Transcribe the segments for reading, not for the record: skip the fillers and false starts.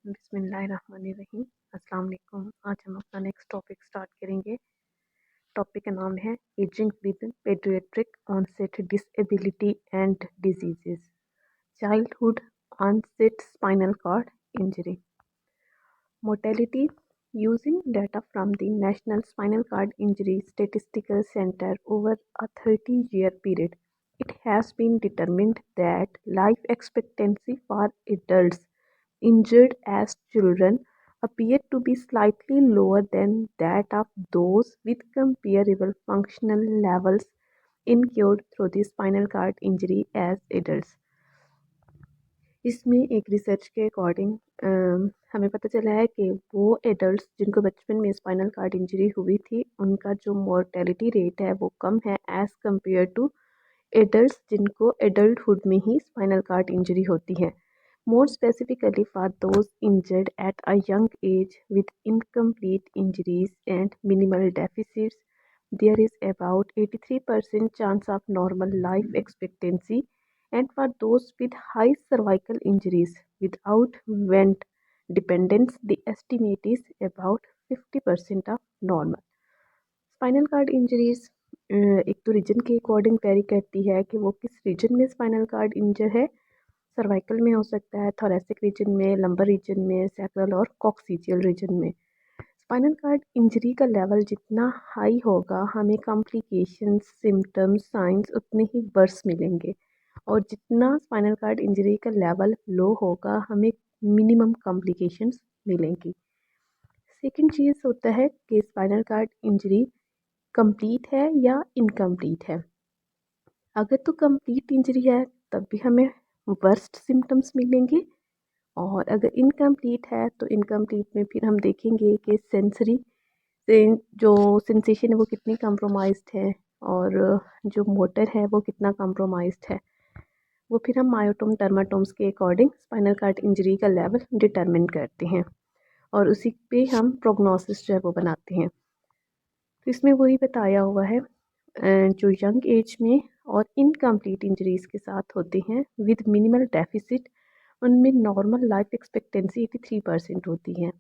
बिस्मिल्लाहिर्रहमानिर्रहीम। अस्सलाम वालेकुम। आज हम अपना नेक्स्ट टॉपिक स्टार्ट करेंगे। टॉपिक का नाम है ageing with paediatric onset disability and diseases, childhood onset spinal cord injury, mortality using data from the National Spinal Cord Injury Statistical Center over a 30-year period. It has been determined that life expectancy for adults injured as children appear to be slightly lower than that of those with comparable functional levels incurred through the spinal cord injury as adults. इसमें एक research के according हमें पता चला है कि वो adults जिनको बचपन में स्पाइनल कार्ड इंजरी हुई थी उनका जो मोर्टेलिटी रेट है वो कम है एज़ कम्पेयर टू एडल्ट्स जिनको एडल्टहुड में ही स्पाइनल कार्ड इंजरी होती है. More specifically, for those injured at a young age with incomplete injuries and minimal deficits, there is about 83% chance of normal life expectancy, and for those with high cervical injuries without vent dependence, the estimate is about 50% of normal. Spinal cord injuries एक तो reason के according very करती है कि वो किस reason में spinal cord इंजर है. सर्वाइकल में हो सकता है, थोरेसिक रीजन में, लंबर रीजन में, सैक्रल और कॉक्सीजियल रीजन में. स्पाइनल कार्ड इंजरी का लेवल जितना हाई होगा हमें कॉम्प्लिकेशंस, सिम्टम्स, साइंस उतने ही वर्स मिलेंगे, और जितना स्पाइनल कार्ड इंजरी का लेवल लो होगा हमें मिनिमम कॉम्प्लिकेशंस मिलेंगी. सेकंड चीज़ होता है कि स्पाइनल कार्ड इंजरी कंप्लीट है या इनकम्प्लीट है. अगर तो कंप्लीट इंजरी है तब भी हमें वर्स्ट सिम्टम्स मिलेंगे, और अगर इनकम्प्लीट है तो इनकम्प्लीट में फिर हम देखेंगे कि सेंसरी जो सेंसेशन है वो कितनी कम्प्रोमाइज्ड है, और जो मोटर है वो कितना कम्प्रोमाइज्ड है. वो फिर हम मायोटोम डर्माटोम्स के अकॉर्डिंग स्पाइनल कार्ड इंजरी का लेवल डिटरमिन करते हैं, और उसी पे हम प्रोग्नोसिस जो है वो बनाते हैं. तो इसमें वही बताया हुआ है जो यंग एज में और इनकम्प्लीट इंजरीज के साथ होते हैं विद मिनिमल डेफिसिट, उनमें नॉर्मल लाइफ एक्सपेक्टेंसी 83% होती है,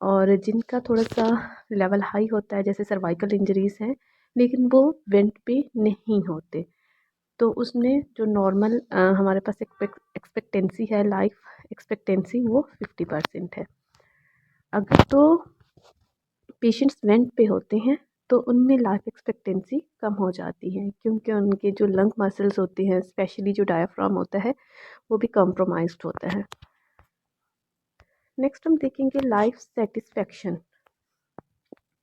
और जिनका थोड़ा सा लेवल हाई होता है जैसे सर्वाइकल इंजरीज हैं लेकिन वो वेंट पे नहीं होते, तो उसमें जो नॉर्मल हमारे पास एक्सपेक्टेंसी है, लाइफ एक्सपेक्टेंसी, वो 50% है. अगर तो पेशेंट्स वेंट पे होते हैं तो उनमें लाइफ एक्सपेक्टेंसी कम हो जाती है, क्योंकि उनके जो लंग मसल्स होते हैं, स्पेशली जो डायफ्राम होता है, वो भी कॉम्प्रोमाइज्ड होता है. नेक्स्ट हम देखेंगे life satisfaction.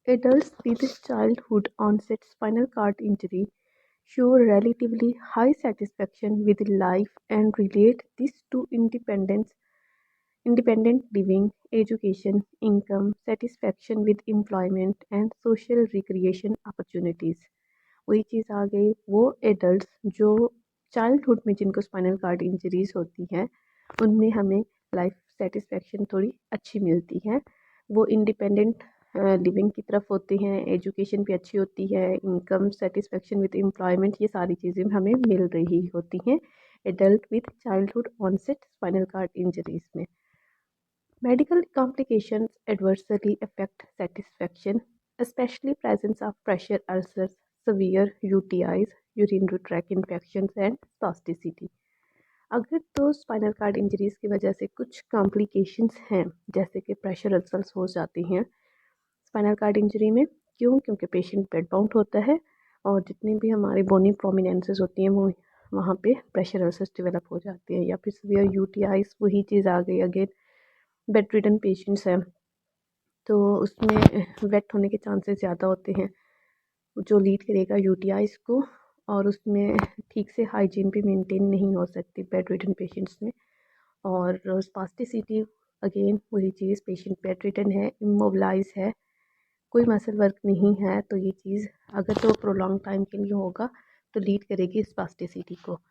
Adults with childhood onset spinal cord injury show relatively high satisfaction with life and relate this to independent living, education, income, satisfaction with employment and social recreation opportunities. वही चीज़ आ गई वो adults जो childhood में जिनको spinal cord injuries होती हैं उनमें हमें लाइफ सेटिस्फेक्शन थोड़ी अच्छी मिलती है. वो इंडिपेंडेंट लिविंग की तरफ होते हैं, एजुकेशन भी अच्छी होती है, इनकम, सेटिस्फेक्शन विद एम्प्लॉयमेंट, ये सारी चीज़ें हमें मिल रही होती हैं adult with childhood onset spinal cord injuries में. Medical complications adversely affect satisfaction, especially presence of pressure ulcers, severe UTIs, urinary tract infections and spasticity. अगर तो स्पाइनल कार्ड इंजरीज की वजह से कुछ कॉम्प्लिकेशंस हैं जैसे कि प्रेशर अल्सर्स हो जाते हैं स्पाइनल कार्ड इंजरी में. क्यों? क्योंकि पेशेंट बेड बाउंड होता है, और जितनी भी हमारी बोनी प्रोमिनेंसेस होती हैं वो वहाँ पे प्रेशर अल्सर्स डेवलप हो जाते हैं. या फिर सीवियर यूटीआईज, वही चीज़ आ गई अगेन, बेड रिडन पेशेंट्स हैं तो उसमें वेट होने के चांसेस ज़्यादा होते हैं जो लीड करेगा यूटीआईज को, और उसमें ठीक से हाइजीन भी मेंटेन नहीं हो सकती बेड रिडन पेशेंट्स में. और स्पास्टिसिटी अगेन वही चीज़, पेशेंट बेड रिडन है, इमोबिलाइज है, कोई मसल वर्क नहीं है, तो ये चीज़ अगर तो प्रोलॉन्ग टाइम के लिए होगा तो लीड करेगी स्पास्टिसिटी को.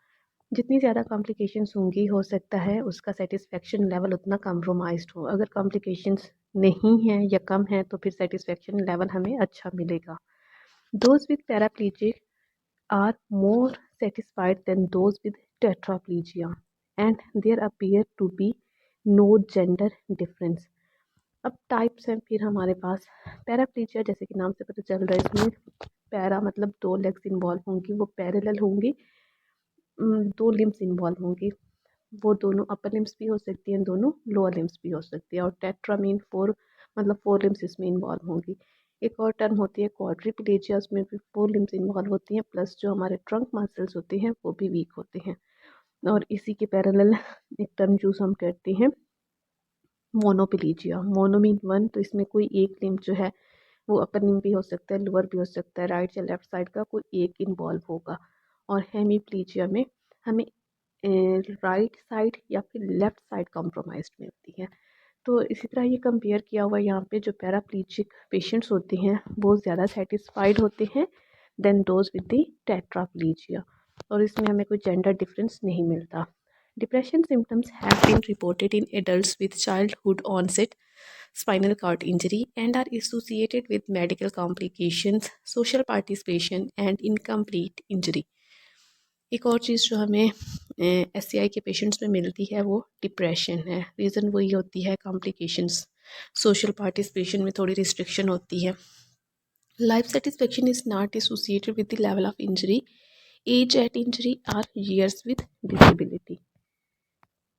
जितनी ज़्यादा कॉम्प्लिकेशंस होंगी हो सकता है उसका सेटिस्फेक्शन लेवल उतना कम्प्रोमाइज्ड हो. अगर कॉम्प्लिकेशंस नहीं है या कम है तो फिर सेटिस्फेक्शन लेवल हमें अच्छा मिलेगा. Those with paraplegic are more satisfied than those with tetraplegia, and there appear to be no gender difference. अब टाइप्स हैं फिर हमारे पास। पैराप्लीजिया, जैसे कि नाम से पता चल रहा है, इसमें पैरा मतलब 2 लेग्स इन्वॉल्व होंगी, वो पैरेलल होंगी, 2 लिम्स इन्वॉल्व होंगी, वो दोनों अपर लिम्स भी हो सकती हैं, दोनों लोअर लिम्स भी हो सकती है। और टेट्रा मीन 4 मतलब 4 लिम्स इसमें इन्वॉल्व होंगी। एक और टर्म होती है क्वाड्रिप्लेजिया, उसमें भी 4 लिम्स इन्वॉल्व होती हैं, प्लस जो हमारे ट्रंक मसल्स होते हैं वो भी वीक होते हैं। और इसी के पैरेलल एक टर्म यूज़ हम करते हैं मोनोप्लीजिया। मोनो मीन 1, तो इसमें कोई एक लिम्ब जो है वो अपर लिम्ब भी हो सकता है, लोअर भी हो सकता है, राइट या लेफ्ट साइड का कोई एक इन्वॉल्व होगा। और हेमीप्लीजिया में हमें राइट साइड या फिर लेफ्ट साइड कॉम्प्रोमाइज्ड मिलती है। तो इसी तरह ये कंपेयर किया हुआ है यहाँ पे, जो पैराप्लीजिक पेशेंट्स होते हैं वो ज़्यादा सेटिस्फाइड होते हैं than those with the tetraplegia. और इसमें हमें कोई जेंडर डिफरेंस नहीं मिलता। Depression symptoms have been reported in adults with childhood onset spinal cord injury and are associated with medical complications, social participation and incomplete injury। एक और चीज़ जो हमें SCI के पेशेंट्स में मिलती है वो डिप्रेशन है। रीज़न वही होती है कॉम्प्लिकेशंस, सोशल पार्टिसिपेशन में थोड़ी रिस्ट्रिक्शन होती है। Life satisfaction is not associated with the level of injury, age at injury or years with disability.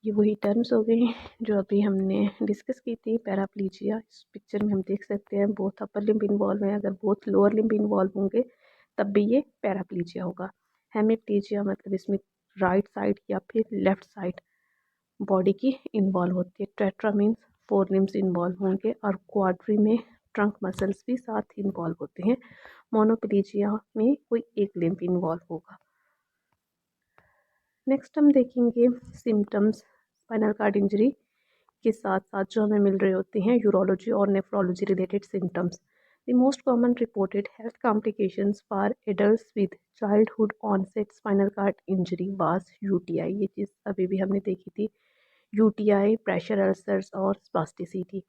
ये वही टर्म्स हो गए जो अभी हमने डिस्कस की थी। पैराप्लीजिया, इस पिक्चर में हम देख सकते हैं बोथ अपर लिम्ब इन्वॉल्व हैं, अगर बोथ लोअर लिम्ब इन्वॉल्व होंगे तब भी ये पैराप्लीजिया होगा। हेमीप्लीजिया मतलब इसमें राइट साइड या फिर लेफ्ट साइड बॉडी की इन्वॉल्व होती है। टेट्रा मीन्स 4 लिम्स इन्वॉल्व होंगे, और क्वाड्री में ट्रंक मसल्स भी साथ इन्वॉल्व होते हैं। मोनोप्लीजिया में कोई एक लिम्ब इन्वॉल्व होगा। नेक्स्ट हम देखेंगे सिम्टम्स स्पाइनल कार्ड इंजरी के साथ साथ जो हमें मिल रहे होते हैं यूरोलॉजी और nephrology related symptoms. The most common reported health complications for adults with childhood onset spinal cord injury was UTI. ये चीज़ अभी भी हमने देखी थी, यूटीआई, प्रेशर अल्सर्स और spasticity.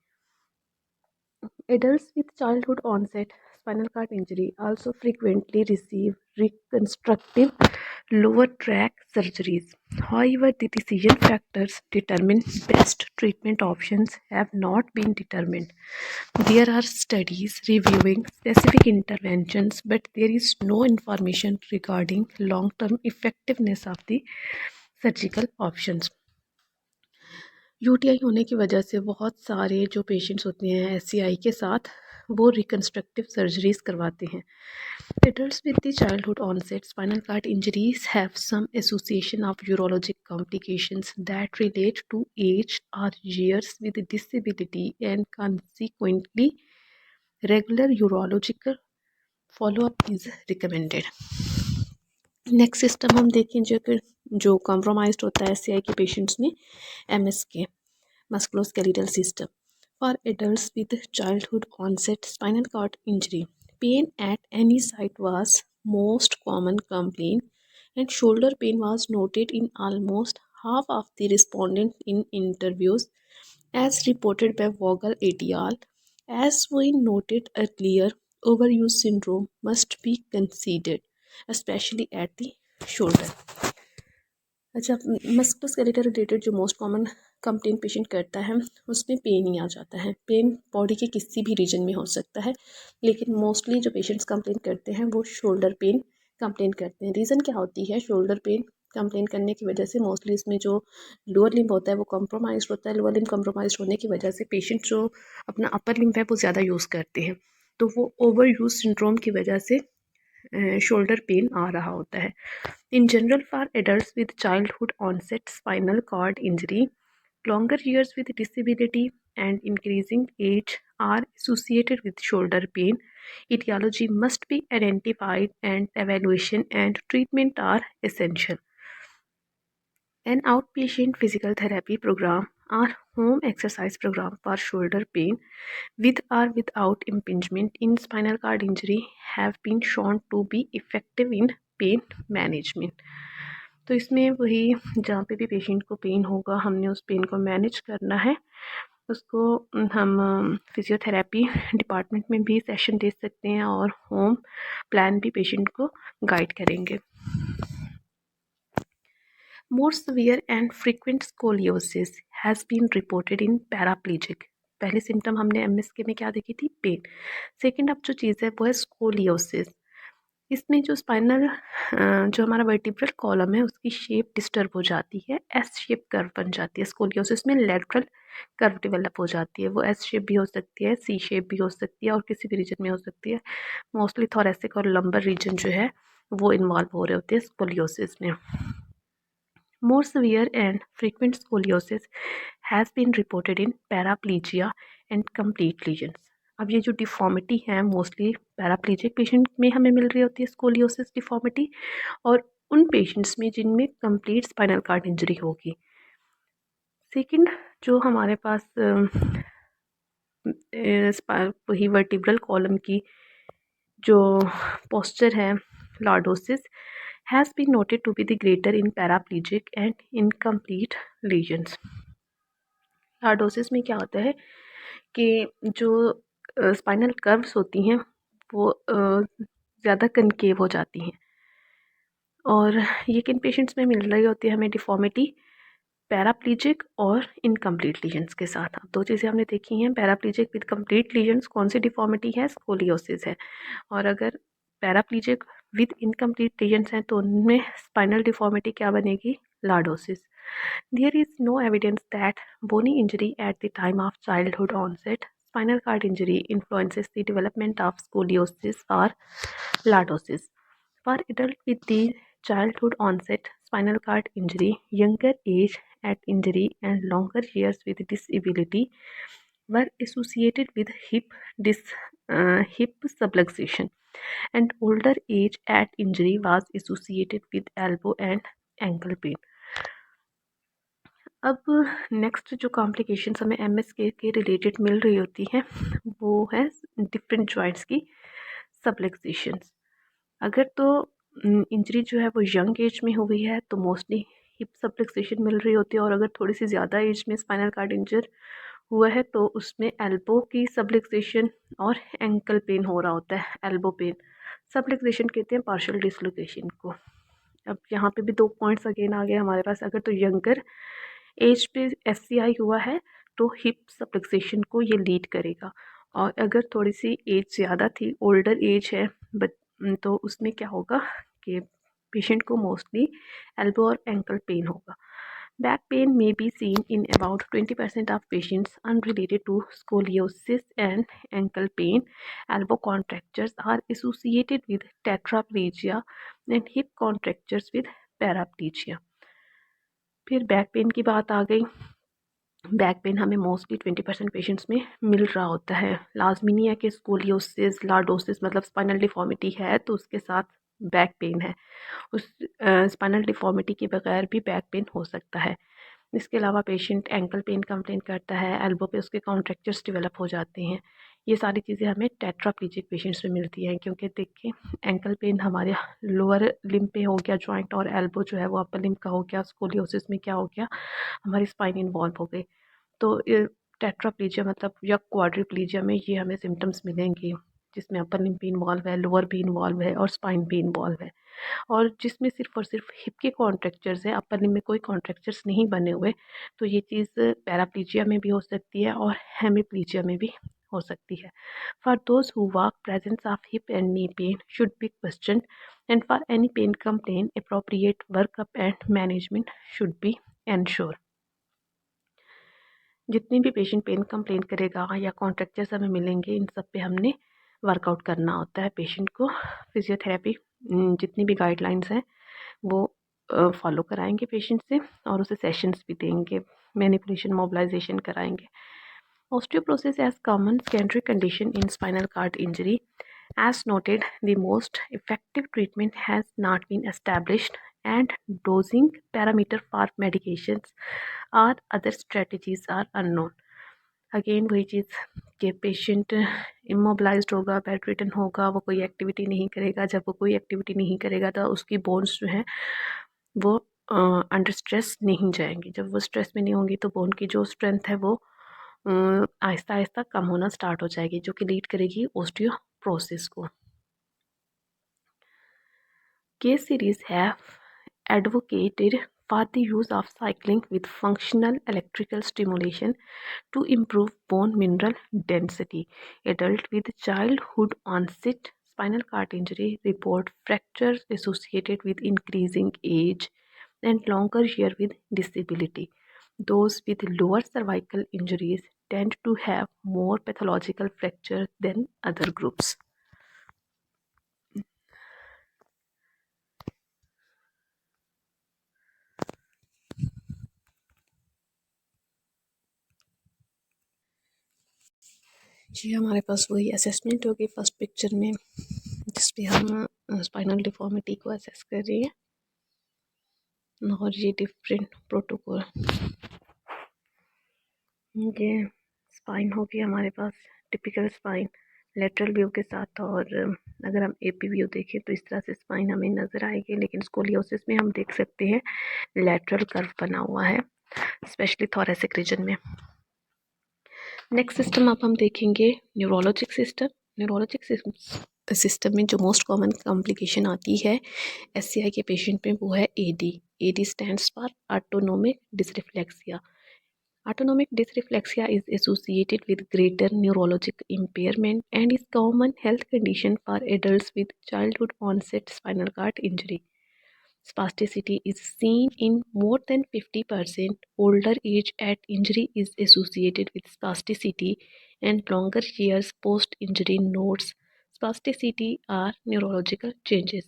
Adults with childhood onset spinal cord injury also frequently receive reconstructive lower track surgeries. However, the decision factors determine best treatment options have not been determined. There are studies reviewing specific interventions, but there is no information regarding long-term effectiveness of the surgical options। UTI होने की वजह से बहुत सारे जो patients होते हैं SCI के साथ वो रिकन्स्ट्रक्टिव सर्जरीज करवाते हैं। Adults with the childhood onset spinal cord injuries have some association of urologic complications that relate to age or years with disability, and consequently regular urological follow-up is recommended। Next system हम देखें जो compromised होता है SCI के patients में, MSK musculoskeletal system। For adults with childhood onset spinal cord injury, pain at any site was most common complaint, and shoulder pain was noted in almost half of the respondents in interviews, as reported by Vogel et al. As we noted earlier, overuse syndrome must be considered, especially at the shoulder। अच्छा, musculoskeletal related जो most common complain patient करता है उसमें pen ही आ जाता है। Pen body के किसी भी रीजन में हो सकता है, लेकिन मोस्टली जो पेशेंट्स कंप्लेन करते हैं वो शोल्डर पेन कंप्लेन करते हैं। रीज़न क्या होती है शोल्डर पेन कंप्लेन करने की वजह से? मोस्टली इसमें जो लोअर लिम्ब होता है वो कॉम्प्रोमाइज़ होता है। लोअर लिम्ब कॉम्प्रोमाइज़ होने की वजह से पेशेंट जो अपना अपर लिम्ब है वो ज़्यादा यूज़ करते हैं, तो वो ओवर यूज सिंड्रोम की वजह से शोल्डर पेन आ रहा होता है। In general, for adults with childhood onset spinal cord injury, longer years with disability and increasing age are associated with shoulder pain. Etiology must be identified, and evaluation and treatment are essential। An outpatient physical therapy program or home exercise program for shoulder pain with or without impingement in spinal cord injury have been shown to be effective in pain management। तो इसमें वही जहाँ पे भी patient को pen होगा हमने उस पेन को मैनेज करना है। उसको हम फिजियोथेरेपी डिपार्टमेंट में भी सेशन दे सकते हैं और होम प्लान भी पेशेंट को गाइड करेंगे। More severe and frequent scoliosis has been reported in paraplegic. पहले सिम्टम हमने एमएसके में क्या देखी थी, पेन. सेकेंड अब जो चीज़ है वो है स्कोलियोसिस. इसमें जो स्पाइनल जो हमारा वर्टिब्रल कॉलम है उसकी शेप डिस्टर्ब हो जाती है, एस शेप कर्व बन जाती है. स्कोलियोसिस में लेटरल कर्व डेवलप हो जाती है. वो एस शेप भी हो सकती है, सी शेप भी हो सकती है और किसी भी रीजन में हो सकती है. मोस्टली थोरेसिक और लंबर रीजन जो है वो इन्वॉल्व हो रहे होते हैं स्कोलियोसिस में. More severe and frequent scoliosis has been reported in paraplegia and complete lesions. अब ये जो डिफॉर्मिटी है मोस्टली पैराप्लेजिक पेशेंट में हमें मिल रही होती है स्कोलियोसिस डिफॉर्मिटी, और उन पेशेंट्स में जिनमें कंप्लीट स्पाइनल कार्ड इंजरी होगी. सेकंड जो हमारे पास वही वर्टिब्रल कॉलम की जो पोस्चर है lordosis has been noted to be the greater in paraplegic and incomplete lesions. Lordosis में क्या होता है कि जो स्पाइनल कर्व्स होती हैं वो ज़्यादा कनकेव हो जाती हैं, और ये किन पेशेंट्स में मिल रही होती है हमें डिफॉर्मिटी, पैराप्लीजिक और इनकम्प्लीट लीजन्स के साथ. अब दो चीज़ें हमने देखी हैं, पैराप्लीजिक विद कंप्लीट लीजन्स कौन सी डिफॉर्मिटी है, स्कोलियोसिस है. और अगर पैराप्लीजिक विद इनकम्प्लीट लीजन्स हैं तो उनमें स्पाइनल डिफॉर्मिटी क्या बनेगी, lordosis. There is no evidence that bony injury at the time of childhood onset spinal cord injury influences the development of scoliosis or lordosis. For adults with the childhood onset spinal cord injury, younger age at injury and longer years with disability were associated with hip subluxation, and older age at injury was associated with elbow and ankle pain. अब next जो complications हमें MSK related मिल रही होती हैं वो है different joints की सबलक्सेशंस. अगर तो इंजरी जो है वो यंग एज में हुई है तो मोस्टली हिप सबलक्सेशन मिल रही होती है, और अगर थोड़ी सी ज़्यादा एज में स्पाइनल कार्ड इंजर हुआ है तो उसमें एल्बो की सबलक्सेशन और एंकल पेन हो रहा होता है. एल्बो पेन सबलक्सेशन कहते हैं पार्शियल डिसलोकेशन को. अब यहाँ पे भी दो पॉइंट्स अगेन आ गए हमारे पास. अगर तो यंगर एज पे एससीआई हुआ है तो हिप सबलक्सेशन को ये लीड करेगा, और अगर थोड़ी सी एज ज़्यादा थी, ओल्डर एज है तो उसमें क्या होगा कि पेशेंट को मोस्टली एल्बो और एंकल पेन होगा. Back pain may be seen in about 20% of patients unrelated to scoliosis, and ankle pain. Elbow contractures are associated with tetraplegia and hip contractures with paraplegia. फिर back pain की बात आ गई. Back pain हमें mostly 20% patients में मिल रहा होता है. लाजमी नहीं है कि स्कोलियोसिस लॉर्डोसिस मतलब स्पाइनल डिफॉर्मिटी है तो उसके साथ बैक पेन है. उस स्पाइनल डिफॉर्मिटी के बगैर भी बैक पेन हो सकता है. इसके अलावा पेशेंट एंकल पेन कंप्लेन करता है, एल्बो पे उसके कॉन्ट्रैक्चर्स डेवलप हो जाते हैं. ये सारी चीज़ें हमें टेट्राप्लेजिक पेशेंट्स में मिलती हैं, क्योंकि देखिए एंकल पेन हमारे लोअर लिम्ब पे हो गया जॉइंट, और एल्बो जो है वो अपर लिम्ब का हो गया. स्कोलियोसिस में क्या हो गया, हमारी स्पाइन इन्वॉल्व हो गई. तो टेट्राप्लेजिया मतलब या क्वाड्रिप्लेजिया में ये हमें सिम्टम्स मिलेंगे जिसमें अपर लिम्ब भी इन्वॉल्व है, लोअर भी इन्वॉल्व है और स्पाइन भी इन्वॉल्व है, और जिसमें सिर्फ और सिर्फ हिप के कॉन्ट्रैक्चर्स हैं, अपर लिम्ब में कोई कॉन्ट्रैक्चर्स नहीं बने हुए. तो ये चीज़ पैराप्लीजिया में भी हो सकती है और हेमीप्लीजिया में भी हो सकती है. For those who walk presence of hip and knee pain should be question, and for any pain complain appropriate workup and management should be ensure. जितनी भी पेशेंट पेन कंप्लेन करेगा या कॉन्ट्रैक्चर्स हमें मिलेंगे, इन सब पे हमने वर्कआउट करना होता है पेशेंट को. फिजियोथेरेपी जितनी भी गाइडलाइंस हैं वो फॉलो कराएंगे पेशेंट से, और उसे सेशंस भी देंगे, मैनिपुलेशन मोबिलाइजेशन कराएंगे. Osteoporosis as common secondary condition in spinal cord injury. As noted, the most effective treatment has not been established, and dosing parameter for medications or other strategies are unknown. Again वही चीज़ कि patient इमोबलाइज्ड होगा, bed written होगा, वो कोई activity नहीं करेगा. जब वो कोई एक्टिविटी नहीं करेगा तो उसकी बोन्स जो हैं वो अंडर स्ट्रेस नहीं जाएंगी. जब वो स्ट्रेस में नहीं होंगी तो बोन की जो स्ट्रेंथ है वो आहिस्ता आहिस्ता कम होना स्टार्ट हो जाएगी, जो कि लीड करेगी ओस्टियोप्रोसिस को. Case series have advocated for the use of cycling with functional electrical stimulation to improve bone mineral density. Adults with childhood onset spinal cord injury report fractures associated with increasing age and longer year with disability. Those with lower cervical injuries tend to have more pathological fracture than other groups. जी हमारे पास वही assessment होगी first picture में, जिस पे हम spinal deformity को assess कर रहे हैं। और ये डिफरेंट प्रोटोकॉल, ये स्पाइन होगी हमारे पास, टिपिकल स्पाइन लेटरल व्यू के साथ। और अगर हम एपी व्यू देखें तो इस तरह से स्पाइन हमें नज़र आएगी, लेकिन स्कोलियोसिस में हम देख सकते हैं लेटरल कर्व बना हुआ है, स्पेशली थोरेसिक रीजन में। नेक्स्ट सिस्टम अब हम देखेंगे न्यूरोलॉजिक सिस्टम। न्यूरोलॉजिक सिस्टम में जो मोस्ट कॉमन कॉम्प्लिकेशन आती है एससीआई के पेशेंट में वो है AD. AD stands for autonomic dysreflexia. Autonomic dysreflexia is associated with greater neurologic impairment and is common health condition for adults with childhood onset spinal cord injury. Spasticity is seen in more than 50%. Older age at injury is associated with spasticity, and longer years post-injury notes spasticity are neurological changes.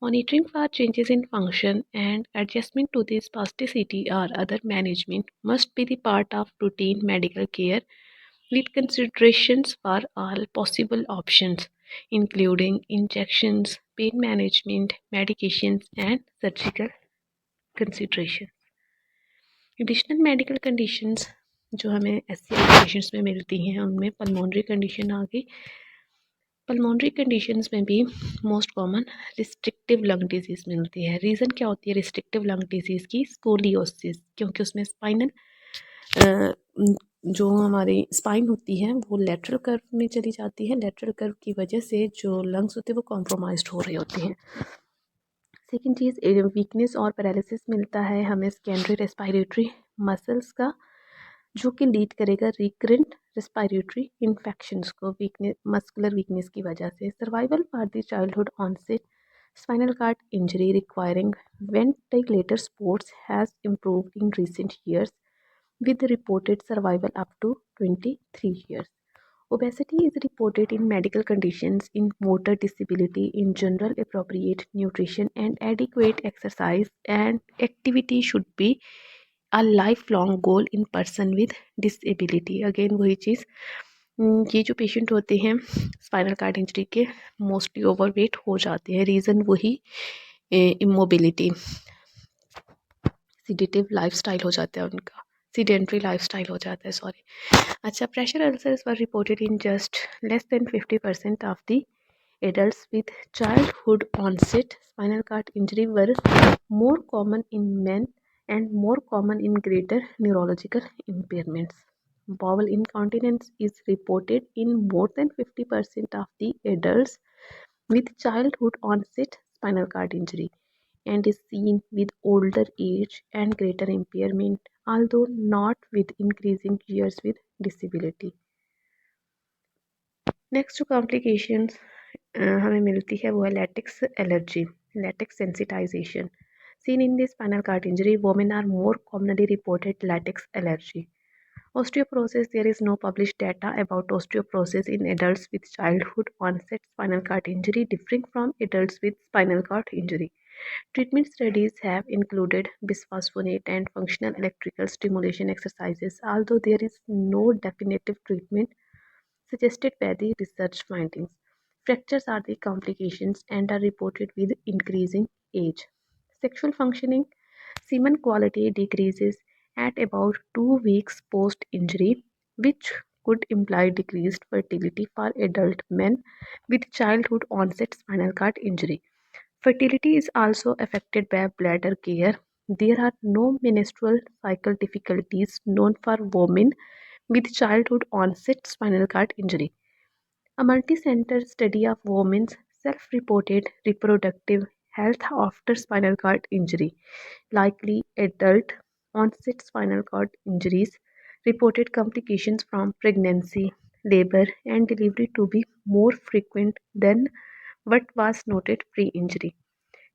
Monitoring for changes in function and adjustment to this spasticity or other management must be the part of routine medical care, with considerations for all possible options, including injections, pain management, medications, and surgical consideration. Additional medical conditions जो हमें SCI patients में मिलती हैं उनमें pulmonary condition आ गई। Pulmonary conditions में भी most common restrictive lung disease मिलती है। रीज़न क्या होती है रिस्ट्रिक्टिव लंग डिजीज़ की? स्कोलियोसिस, क्योंकि उसमें स्पाइनल जो हमारी स्पाइन होती है वो लेटरल कर्व में चली जाती है। लेटरल कर्व की वजह से जो लंग्स होते हैं वो कॉम्प्रोमाइज्ड हो रहे होते हैं। सेकेंड चीज़ वीकनेस और पैरालिसिस मिलता है हमें सेकेंडरी रेस्पिरेटरी मसल्स का, जो कि लीड करेगा रिकरेंट रेस्पिरेटरी इन्फेक्शंस को वीकनेस मस्कुलर वीकनेस की वजह से। Survival for the childhood onset spinal cord injury requiring ventilator supports has improved in recent years, with reported survival up to 23 years. Obesity is reported in medical conditions in motor disability in general. Appropriate nutrition and adequate exercise and activity should be a lifelong goal in person with disability. Again वही चीज़, ये जो patient होते हैं spinal cord injury के mostly overweight हो जाते हैं। Reason वही इमोबिलिटी, सीडेटिव लाइफस्टाइल हो जाता है उनका, सीडेंट्री लाइफस्टाइल हो जाता है, सॉरी। अच्छा, pressure ulcers were reported in just less than 50% of the adults with childhood onset spinal cord injury were more common in men and more common in greater neurological impairments. Bowel incontinence is reported in more than 50% of the adults with childhood onset spinal cord injury and is seen with older age and greater impairment, although not with increasing years with disability. Next जो complications हमें मिलती है वो है latex allergy, latex sensitization. Seen in the spinal cord injury, women are more commonly reported latex allergy. Osteoporosis, there is no published data about osteoporosis in adults with childhood onset spinal cord injury differing from adults with spinal cord injury. Treatment studies have included bisphosphonate and functional electrical stimulation exercises, although there is no definitive treatment suggested by the research findings. Fractures are the complications and are reported with increasing age. Sexual functioning, semen quality decreases at about 2 weeks post injury, which could imply decreased fertility for adult men with childhood onset spinal cord injury. Fertility is also affected by bladder care. There are no menstrual cycle difficulties known for women with childhood onset spinal cord injury. A multi-center study of women's self-reported reproductive health after spinal cord injury. Likely adult onset spinal cord injuries reported complications from pregnancy, labor, and delivery to be more frequent than what was noted pre injury.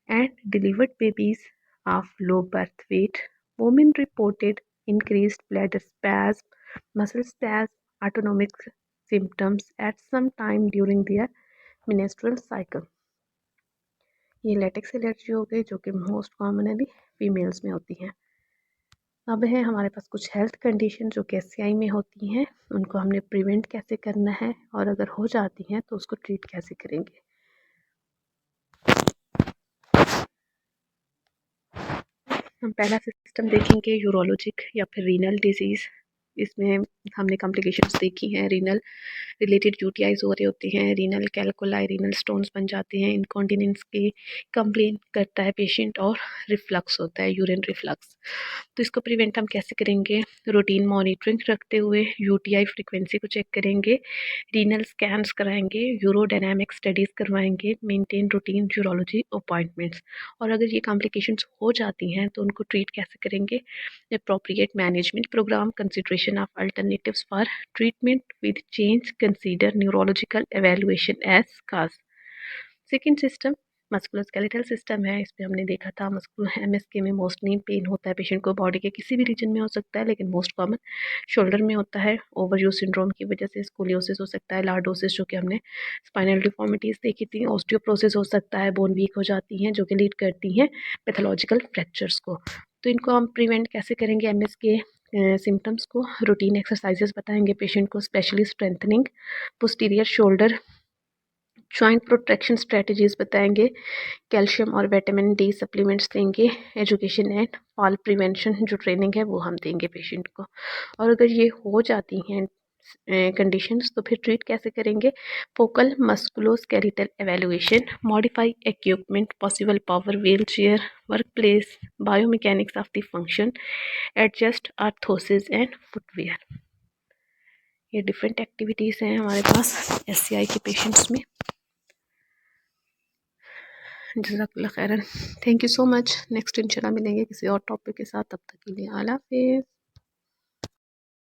And delivered babies of low birth weight, women reported increased bladder spasm, muscle spasm, autonomic symptoms at some time during their menstrual cycle. ये latex allergy हो गई जो कि most commonly females में होती हैं। अब है हमारे पास कुछ हेल्थ कंडीशन जो कि एससीआई में होती हैं, उनको हमने प्रिवेंट कैसे करना है और अगर हो जाती हैं तो उसको ट्रीट कैसे करेंगे। हम पहला सिस्टम देखेंगे यूरोलॉजिक या फिर रीनल डिजीज़। इसमें हमने कॉम्प्लिकेशंस देखी हैं। रीनल रिलेटेड यूटीआईज हो रही होती हैं, रीनल कैलकुलाई, रीनल स्टोन्स बन जाते हैं, इनकॉन्टिनेंस की कंप्लेन करता है पेशेंट और रिफ्लक्स होता है, यूरिन रिफ्लक्स। तो इसको प्रिवेंट हम कैसे करेंगे? रूटीन मॉनिटरिंग रखते हुए यूटीआई फ्रिक्वेंसी को चेक करेंगे, रीनल स्कैन्स कराएंगे, यूरोडायनामिक स्टडीज़ करवाएंगे, मेंटेन रूटीन यूरोलॉजी अपॉइंटमेंट्स। और अगर ये कॉम्प्लिकेशंस हो जाती हैं तो उनको ट्रीट कैसे करेंगे? appropriate management program, consideration of alternatives for treatment with change, consider neurological evaluation as cause. Second system musculoskeletal system है। इस पे हमने देखा था मस्कुलर एमएसके में मोस्ट नी पेन होता है पेशेंट को, बॉडी के किसी भी रीजन में हो सकता है लेकिन मोस्ट कॉमन शोल्डर में होता है। ओवरयूज सिंड्रोम की वजह से स्कोलियोसिस हो सकता है, लार्डोसिस जो कि हमने स्पाइनल डिफॉर्मिटीज़ देखी थी, ऑस्टियोप्रोसिस हो सकता है, बोन वीक हो जाती हैं जो कि लीड करती हैं पैथोलॉजिकल फ्रैक्चर्स को। तो इनको हम प्रिवेंट कैसे करेंगे? एमएसके सिम्टम्स को रूटीन एक्सरसाइजेस बताएंगे पेशेंट को, specially strengthening posterior shoulder, joint protection strategies बताएंगे, कैल्शियम और विटामिन डी सप्लीमेंट्स देंगे, एजुकेशन एंड फॉल प्रिवेंशन जो ट्रेनिंग है वो हम देंगे पेशेंट को। और अगर ये हो जाती हैं कंडीशंस तो फिर ट्रीट कैसे करेंगे? Focal musculoskeletal evaluation, modify equipment, possible power wheel chair, work place, biomechanics of the function, adjust orthosis and footwear. ये डिफरेंट एक्टिविटीज़ हैं हमारे पास एससीआई के पेशेंट्स में। जज़ाकल्लाह खैरन। Thank you so much. Next इंशाल्लाह मिलेंगे किसी और टॉपिक के साथ, तब तक के लिए अल्लाह हाफ़िज़।